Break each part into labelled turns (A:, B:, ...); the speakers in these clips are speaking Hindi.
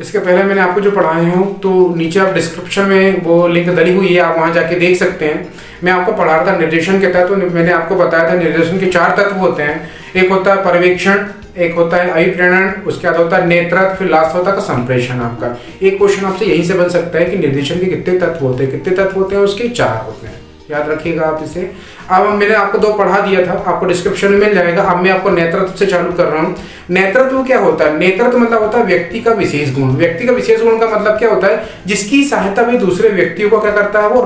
A: इसके पहले मैंने आपको जो पढ़ाए हैं तो नीचे आप डिस्क्रिप्शन में वो लिंक डली हुई है, आप वहाँ जाके देख सकते हैं। मैं आपको पढ़ा रहा था निर्देशन के तत्व, तो मैंने आपको बताया था निर्देशन के 4 तत्व होते हैं। एक होता है पर्यवेक्षण, एक होता है अभिप्रेरण, उसके बाद होता है नेतृत्व, फिर लास्ट होता है संप्रेषण। आपका एक क्वेश्चन आपसे यहीं से बन सकता है कि निर्देशन के कितने तत्व होते हैं, कितने तत्व होते हैं, उसके 4 होते हैं, याद रखिएगा आप इसे। अब मैंने आपको 2 पढ़ा दिया था, आपको डिस्क्रिप्शन में मिल जाएगा। अब मैं आपको नेतृत्व से चालू कर रहा हूँ। नेतृत्व क्या होता है? नेतृत्व मतलब होता है व्यक्ति का विशेष गुण। व्यक्ति का विशेष गुण का मतलब क्या होता है? जिसकी सहायता में दूसरे व्यक्तियों को क्या करता है, वो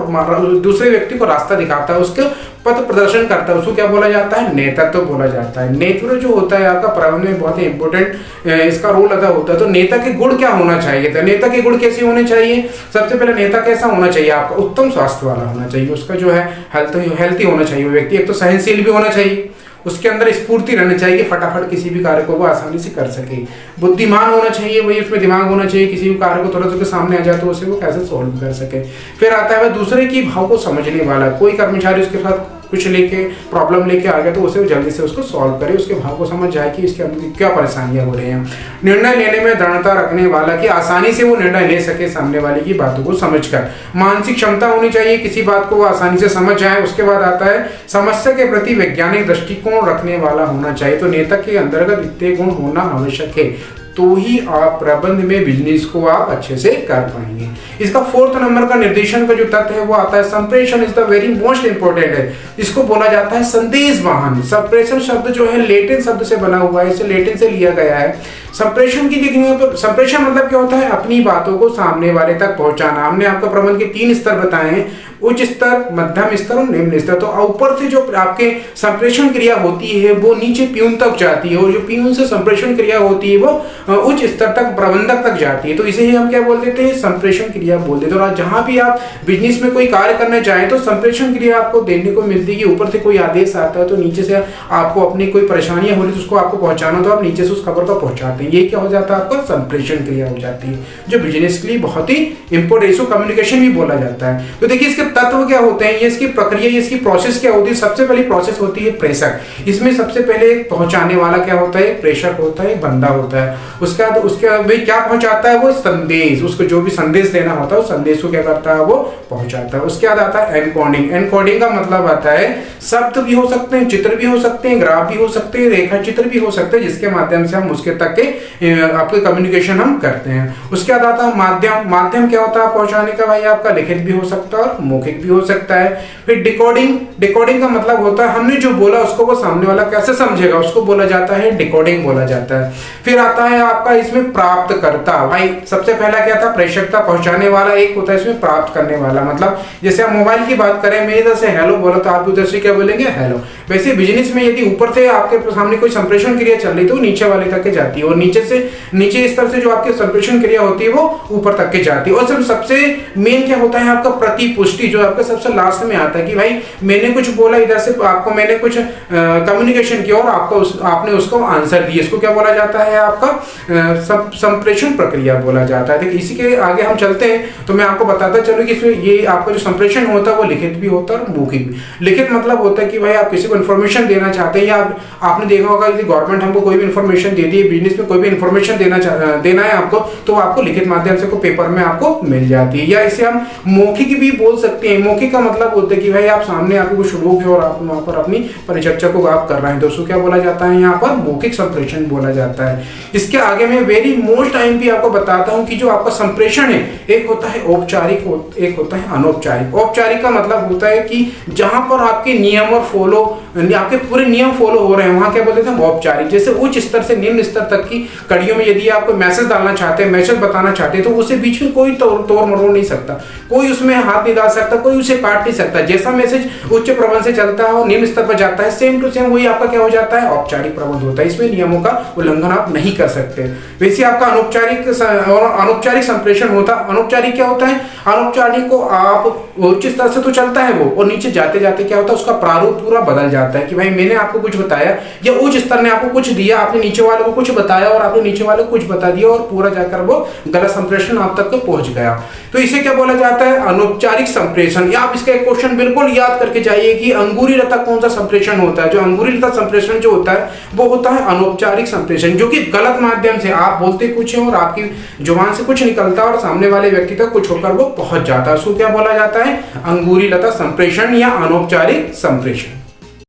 A: दूसरे व्यक्ति को रास्ता दिखाता है, उसके पथ प्रदर्शन करता है, उसको क्या बोला जाता है? नेतृत्व बोला जाता है। नेतृत्व जो होता है आपका प्रबंधन में बहुत ही इंपॉर्टेंट इसका रोल अदा होता है। तो नेता के गुण क्या होना चाहिए था? नेता के गुण कैसे होने चाहिए? सबसे पहले नेता कैसा होना चाहिए आपका? उत्तम स्वास्थ्य वाला होना चाहिए, उसका जो है हेल्थी होना चाहिए व्यक्ति। एक तो सहनशील भी होना चाहिए, उसके अंदर स्फूर्ति रहनी चाहिए कि फटाफट किसी भी कार्य को वो आसानी से कर सके। बुद्धिमान होना चाहिए, वही उसमें दिमाग होना चाहिए, किसी भी कार्य को तुरंत उसके सामने आ जाए तो उसे वो कैसे सॉल्व कर सके। फिर आता है वह दूसरे की भाव को समझने वाला। कोई कर्मचारी उसके साथ कुछ लेके प्रॉब्लम लेके आ गया तो उसे जल्दी से उसको सॉल्व करे, उसके भाव को समझ जाए कि इसके अंदर क्या परेशानियां हो रही हैं। निर्णय लेने में दृढ़ता रखने वाला, कि आसानी से वो निर्णय ले सके सामने वाले की बातों को समझकर। मानसिक क्षमता होनी चाहिए, किसी बात को वो आसानी से समझ जाए। उसके बाद आता है समस्या के प्रति वैज्ञानिक दृष्टिकोण रखने वाला होना चाहिए। तो नेता के अंतर्गत इतने गुण होना आवश्यक है, तो ही आप प्रबंध में बिजनेस को आप अच्छे से कर पाएंगे। इसका 4th नंबर का निर्देशन का जो तत्व है वो आता है संप्रेषण। Is the very most important है। इसको बोला जाता है संदेश वाहन। संप्रेषण शब्द जो है लेटिन शब्द से बना हुआ है, इसे लेटिन से लिया गया है। संप्रेषण की देखेंगे तो संप्रेषण मतलब क्या होता है? अपनी बातों को सामने वाले तक पहुंचाना। हमने आपको प्रबंध के 3 स्तर बताए हैं, उच्च स्तर, मध्यम स्तर और निम्न स्तर। तो ऊपर से जो आपके संप्रेषण क्रिया होती है वो नीचे प्यून तक जाती है, और जो प्यून से संप्रेषण क्रिया होती है वो उच्च स्तर तक प्रबंधक तक जाती है। तो इसे ही हम क्या बोल देते हैं? संप्रेषण क्रिया बोल देते हैं। और जहां भी आप बिजनेस में कोई कार्य करना चाहें तो संप्रेषण क्रिया आपको देखने को मिलती है। ऊपर से कोई आदेश आता है तो नीचे से आपको अपनी कोई परेशानियां हो रही तो उसको आपको पहुंचाना, तो आप नीचे से उस खबर को पहुंचाते हैं। ये क्या हो जाता है? आपका संप्रेषण क्रिया हो जाती है, जो बिजनेस के लिए बहुत ही इंपॉर्टेंट, इसको कम्युनिकेशन भी बोला जाता है। तो देखिए इसके तत्व क्या होते हैं, ये इसकी प्रक्रिया, ये इसकी प्रोसेस क्या होती है। सबसे पहली प्रोसेस होती है प्रेषक। इसमें सबसे पहले पहुंचाने वाला क्या होता है? प्रेषक होता है, बंदा होता है। उसके बाद उसके वे क्या पहुंचाता है? वो संदेश, उसको जो भी संदेश देना होता है उस संदेश को क्या करता है? वो पहुंचाता है। उसके बाद आता है एनकोडिंग। एनकोडिंग का मतलब आता है शब्द भी हो सकते हैं, चित्र भी हो सकते हैं, ग्राफ भी हो सकते हैं, रेखा चित्र भी हो सकते हैं, जिसके माध्यम से हम उसके तक के आपके कम्युनिकेशन हम करते हैं। उसके बाद आता है माध्यम। माध्यम क्या होता है पहुंचाने का? भाई आपका लिखित भी हो सकता है और मौखिक भी हो सकता है। फिर डिकोडिंग। डिकोडिंग का मतलब होता है हमने जो बोला उसको वो सामने वाला कैसे समझेगा, उसको बोला जाता है डिकोडिंग बोला जाता है। फिर आता है आपका इसमें प्राप्त करता। भाई सबसे पहला क्या था? प्रेषकता, पहुंचाने वाला। एक होता है इसमें प्राप्त करने वाला। मतलब जैसे आप मोबाइल की बात करें, मैं इधर से हेलो बोला तो आप उधर से क्या बोलेंगे? हेलो। वैसे बिजनेस में यदि ऊपर से आपके सामने कोई संप्रेषण क्रिया चल रही तो नीचे वाले तक के जाती है, और नीचे स्तर से जो आपकी संप्रेषण क्रिया होती है वो ऊपर तक के जाती है। और सिर्फ सबसे मेन क्या होता है आपका? प्रतिपुष्टि, जो आपका सबसे लास्ट में आता है कि भाई मैंने कुछ बोला, इधर से आपको मैंने कुछ कम्युनिकेशन किया और आपने उसको आंसर दिया, इसको क्या बोला जाता है? आपका संप्रेषण प्रक्रिया बोला जाता है। इसी के आगे हम चलते हैं तो मैं आपको बताता चलूं कि इसमें ये आपका जो संप्रेषण होता है वो लिखित भी होता है और मौखिक भी। लिखित मतलब होता है कि भाई आप किसी को इन्फॉर्मेशन देना चाहते हैं, या आपने देखा होगा कि गवर्नमेंट हमको कोई भी इन्फॉर्मेशन दे दी है, बिजनेस में कोई भी इन्फॉर्मेशन देना है आपको, तो आपको लिखित माध्यम से पेपर में आपको मिल जाती है। या इसे हम मौखिक भी बोल सकते हैं। मौखिक का मतलब होता है कि भाई आप सामने आपको कुछ लोग हैं और आप वहां पर अपनी परिचर्चा को आप कर रहे हैं, तो उसको क्या बोला जाता है? यहाँ पर मौखिक संप्रेषण बोला जाता है। इसके आगे मैं वेरी मोस्ट टाइम भी आपको बताता हूँ कि जो आपका संप्रेषण है, एक होता है औपचारिक, एक होता है अनौपचारिक। औपचारिक का मतलब होता है कि जहां पर आपके नियम और आपके पूरे नियम फॉलो हो रहे हैं, वहां क्या बोलते हैं? औपचारिक। जैसे उच्च स्तर से निम्न स्तर तक की कड़ियों में यदि आप मैसेज डालना चाहते हैं, मैसेज बताना चाहते हैं, तो उसे बीच में कोई तोड़ मरोड़ नहीं सकता, कोई उसमें हाथ नहीं डाल सकता, कोई उसे काट नहीं सकता। जैसा मैसेज उच्च प्रबंध से चलता है और निम्न स्तर पर जाता है, सेम टू सेम वही आपका क्या हो जाता है? औपचारिक प्रबंध होता है। इसमें नियमों का उल्लंघन आप नहीं कर सकते। वैसे आपका अनौपचारिक संप्रेषण होता है। अनौपचारिक क्या होता है? अनौपचारिक को आप उच्च स्तर से तो चलता है वो, और नीचे जाते जाते क्या होता है? उसका प्रारूप पूरा बदल जाता है कि भाई मैंने आपको कुछ बताया, या उच्च स्तर ने आपको कुछ दिया, आपने नीचे वाले को कुछ बताया और आपने नीचे वाले को कुछ बता दिया, और पूरा जाकर वो गलत संप्रेषण आप तक पहुंच गया। तो इसे क्या बोला जाता है? अनौपचारिक संप्रेषण, या आप इसका एक क्वेश्चन बिल्कुल याद करके जाइए कि अंगूरी लता कौन सा संप्रेषण होता है। जो अंगूरी लता संप्रेषण जो होता है वो होता है अनौपचारिक संप्रेषण, जो कि गलत माध्यम से आप बोलते कुछ है और आपकी जुबान से कुछ निकलता है और सामने वाले व्यक्ति तक कुछ होकर वो पहुंच जाता है। उसको क्या बोला जाता है? अंगूरी लता संप्रेषण या अनौपचारिक संप्रेषण।